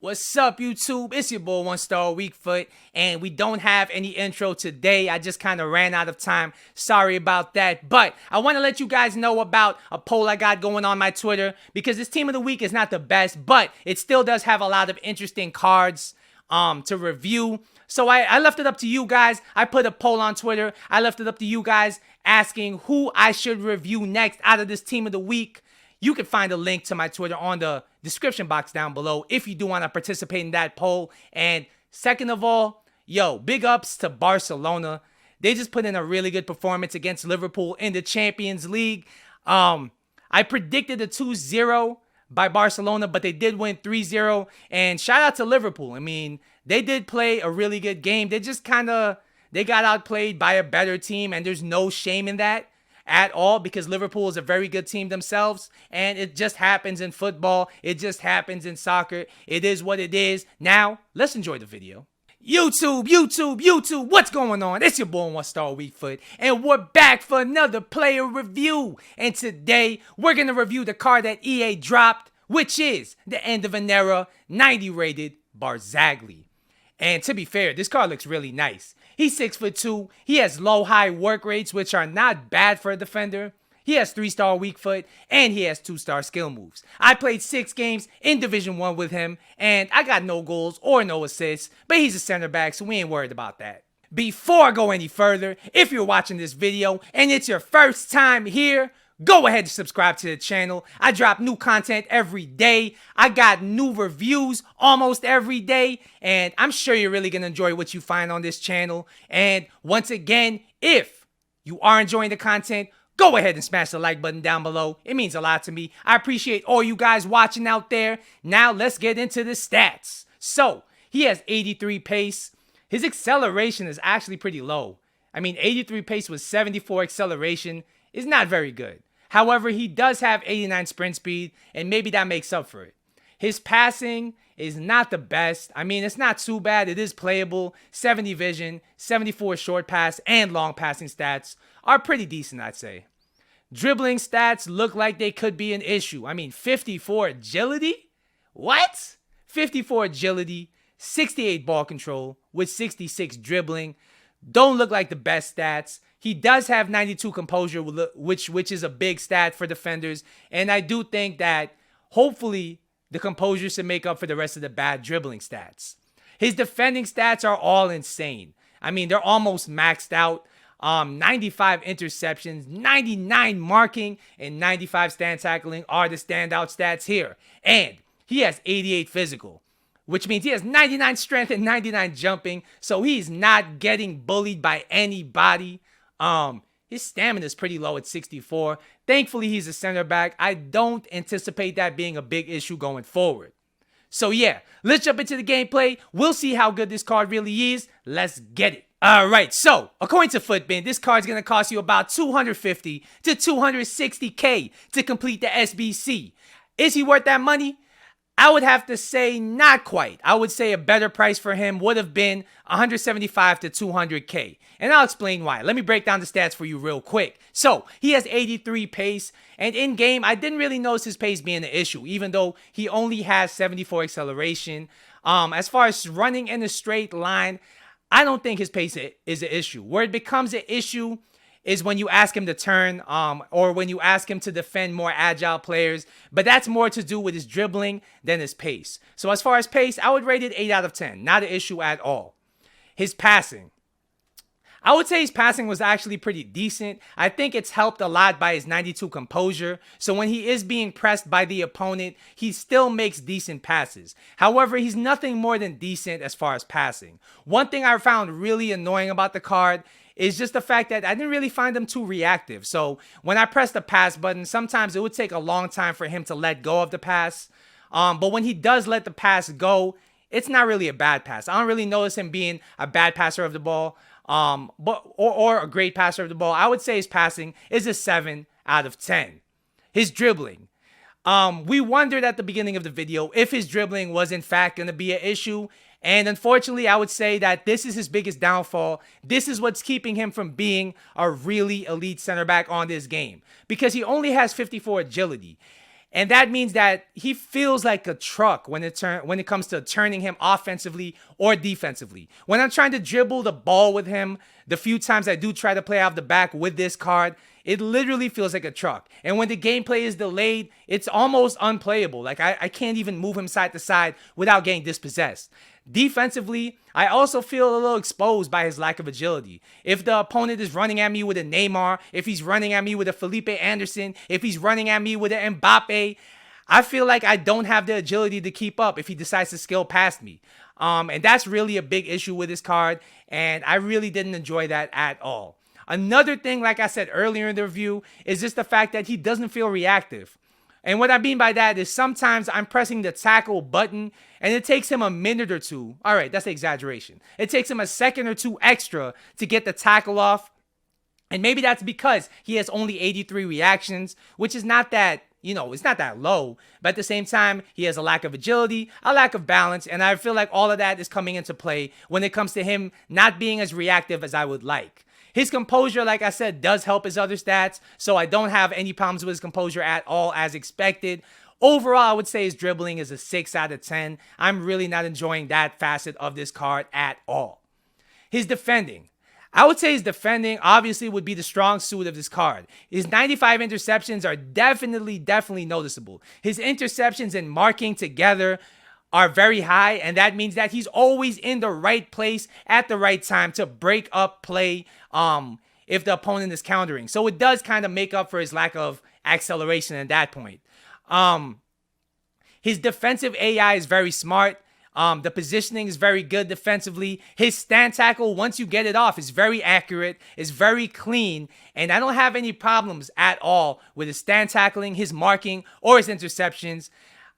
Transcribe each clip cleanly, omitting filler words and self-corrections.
What's up, YouTube? It's your boy, One Star Weakfoot, and we don't have any intro today. I just kind of ran out of time. Sorry about that, but I want to let you guys know about a poll I got going on my Twitter because this team of the week is not the best, but it still does have a lot of interesting cards to review. So I left it up to you guys. I put a poll on Twitter. I left it up to you guys asking who I should review next out of this team of the week. You can find a link to my Twitter on the description box down below if you do want to participate in that poll. And second of all, big ups to Barcelona. They just put in a really good performance against Liverpool in the Champions League. I predicted a 2-0 by Barcelona, but they did win 3-0. And shout out to Liverpool. I mean, they did play a really good game. They got outplayed by a better team, and there's no shame in that at all because Liverpool is a very good team themselves, and it just happens in football. It just happens in soccer. It is what it is. Now, let's enjoy the video. YouTube, what's going on? It's your boy, One Star Weakfoot, and we're back for another player review. And today, we're going to review the card that EA dropped, which is the end of an era 90 rated Barzagli. And to be fair, this card looks really nice. He's 6'2". He has low-high work rates, which are not bad for a defender. He has 3-star weak foot, and he has 2-star skill moves. I played 6 games in Division 1 with him, and I got no goals or no assists, but he's a center back, so we ain't worried about that. Before I go any further, if you're watching this video and it's your first time here, go ahead and subscribe to the channel. I drop new content every day. I got new reviews almost every day. And I'm sure you're really going to enjoy what you find on this channel. And once again, if you are enjoying the content, go ahead and smash the like button down below. It means a lot to me. I appreciate all you guys watching out there. Now let's get into the stats. So he has 83 pace. His acceleration is actually pretty low. I mean, 83 pace with 74 acceleration is not very good. However, he does have 89 sprint speed, and maybe that makes up for it. His passing is not the best. I mean, it's not too bad. It is playable. 70 vision, 74 short pass, and long passing stats are pretty decent, I'd say. Dribbling stats look like they could be an issue. I mean, 54 agility? What? 54 agility, 68 ball control with 66 dribbling. Don't look like the best stats. He does have 92 composure, which is a big stat for defenders. And I do think that hopefully the composure should make up for the rest of the bad dribbling stats. His defending stats are all insane. I mean, they're almost maxed out. 95 interceptions, 99 marking, and 95 stand tackling are the standout stats here. And he has 88 physical, which means he has 99 strength and 99 jumping. So he's not getting bullied by anybody. His stamina is pretty low at 64. Thankfully, he's a center back. I don't anticipate that being a big issue going forward. So yeah, let's jump into the gameplay. We'll see how good this card really is. Let's get it. Alright, so according to Footbin, this card's going to cost you about 250 to 260k to complete the SBC. Is he worth that money? I would have to say not quite. I would say a better price for him would have been 175 to 200k. And I'll explain why. Let me break down the stats for you real quick. So, he has 83 pace, and in game, I didn't really notice his pace being an issue, even though he only has 74 acceleration. As far as running in a straight line, I don't think his pace is an issue. Where it becomes an issue is when you ask him to turn, or when you ask him to defend more agile players. But that's more to do with his dribbling than his pace. So as far as pace, I would rate it 8 out of 10. Not an issue at all. His passing. I would say his passing was actually pretty decent. I think it's helped a lot by his 92 composure. So when he is being pressed by the opponent, he still makes decent passes. However, he's nothing more than decent as far as passing. One thing I found really annoying about the card is just the fact that I didn't really find him too reactive. So when I pressed the pass button, sometimes it would take a long time for him to let go of the pass. But when he does let the pass go, it's not really a bad pass. I don't really notice him being a bad passer of the ball, or a great passer of the ball. I would say his passing is a 7 out of 10. His dribbling. We wondered at the beginning of the video if his dribbling was in fact going to be an issue. And unfortunately, I would say that this is his biggest downfall. This is what's keeping him from being a really elite center back on this game, because he only has 54 agility. And that means that he feels like a truck when it comes to turning him offensively or defensively. When I'm trying to dribble the ball with him, the few times I do try to play off the back with this card, it literally feels like a truck. And when the gameplay is delayed, it's almost unplayable. Like I can't even move him side to side without getting dispossessed. Defensively, I also feel a little exposed by his lack of agility. If the opponent is running at me with a Neymar, if he's running at me with a Felipe Anderson, if he's running at me with an Mbappe, I feel like I don't have the agility to keep up if he decides to skill past me. And that's really a big issue with this card, and I really didn't enjoy that at all. Another thing, like I said earlier in the review, is just the fact that he doesn't feel reactive. And what I mean by that is sometimes I'm pressing the tackle button and it takes him a minute or two. All right, that's an exaggeration. It takes him a second or two extra to get the tackle off. And maybe that's because he has only 83 reactions, which is not that, it's not that low. But at the same time, he has a lack of agility, a lack of balance. And I feel like all of that is coming into play when it comes to him not being as reactive as I would like. His composure, like I said, does help his other stats, so I don't have any problems with his composure at all as expected. Overall, I would say his dribbling is a 6 out of 10. I'm really not enjoying that facet of this card at all. His defending. I would say his defending obviously would be the strong suit of this card. His 95 interceptions are definitely noticeable. His interceptions and marking together are very high, and that means that he's always in the right place at the right time to break up play if the opponent is countering. So it does kind of make up for his lack of acceleration at that point. His defensive AI is very smart. The positioning is very good defensively. His stand tackle, once you get it off, is very accurate, is very clean, and I don't have any problems at all with his stand tackling, his marking, or his interceptions.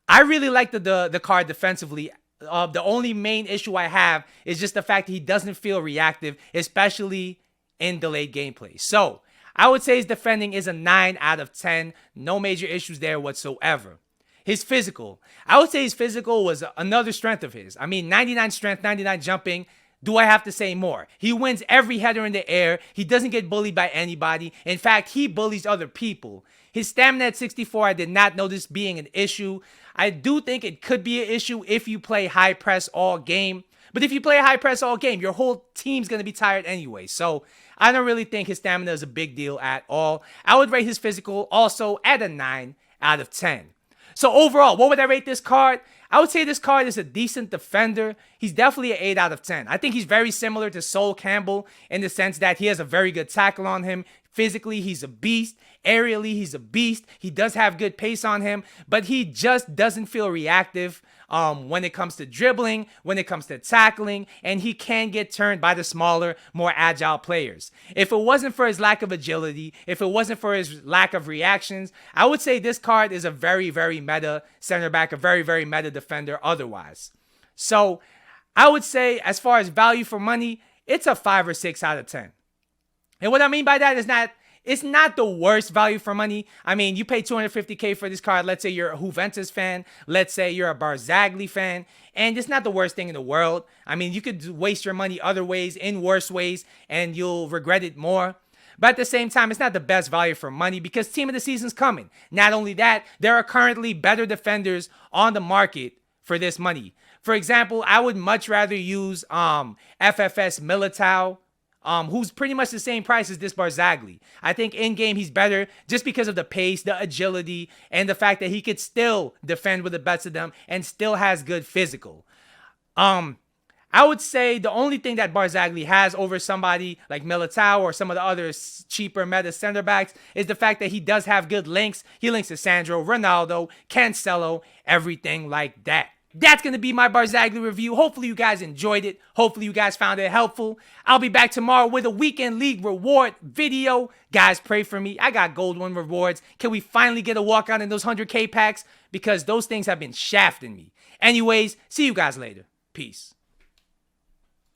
I really like the card defensively. The only main issue I have is just the fact that he doesn't feel reactive, especially in delayed gameplay. So I would say his defending is a 9 out of 10. No major issues there whatsoever. His physical. I would say his physical was another strength of his. I mean, 99 strength, 99 jumping. Do I have to say more? He wins every header in the air. He doesn't get bullied by anybody. In fact, he bullies other people. His stamina at 64, I did not notice being an issue. I do think it could be an issue if you play high press all game. But if you play high press all game, your whole team's going to be tired anyway. So I don't really think his stamina is a big deal at all. I would rate his physical also at a 9 out of 10. So overall, what would I rate this card? I would say this card is a decent defender. He's definitely an 8 out of 10. I think he's very similar to Sol Campbell in the sense that he has a very good tackle on him. Physically, he's a beast. Aerially, he's a beast. He does have good pace on him, but he just doesn't feel reactive when it comes to dribbling, when it comes to tackling, and he can get turned by the smaller, more agile players. If it wasn't for his lack of agility, if it wasn't for his lack of reactions, I would say this card is a very meta center back, a very meta defender otherwise. So I would say as far as value for money, it's a 5 or 6 out of 10. And what I mean by that is it's not the worst value for money. I mean, you pay $250K for this card. Let's say you're a Juventus fan. Let's say you're a Barzagli fan. And it's not the worst thing in the world. I mean, you could waste your money other ways, in worse ways, and you'll regret it more. But at the same time, it's not the best value for money because Team of the Season's coming. Not only that, there are currently better defenders on the market for this money. For example, I would much rather use FFS Militao, who's pretty much the same price as this Barzagli. I think in-game he's better just because of the pace, the agility, and the fact that he could still defend with the best of them and still has good physical. I would say the only thing that Barzagli has over somebody like Militao or some of the other cheaper meta center backs is the fact that he does have good links. He links to Sandro, Ronaldo, Cancelo, everything like that. That's going to be my Barzagli review. Hopefully you guys enjoyed it. Hopefully you guys found it helpful. I'll be back tomorrow with a Weekend League reward video. Guys, pray for me. I got gold 1 rewards. Can we finally get a walkout in those 100K packs? Because those things have been shafting me. Anyways, see you guys later. Peace.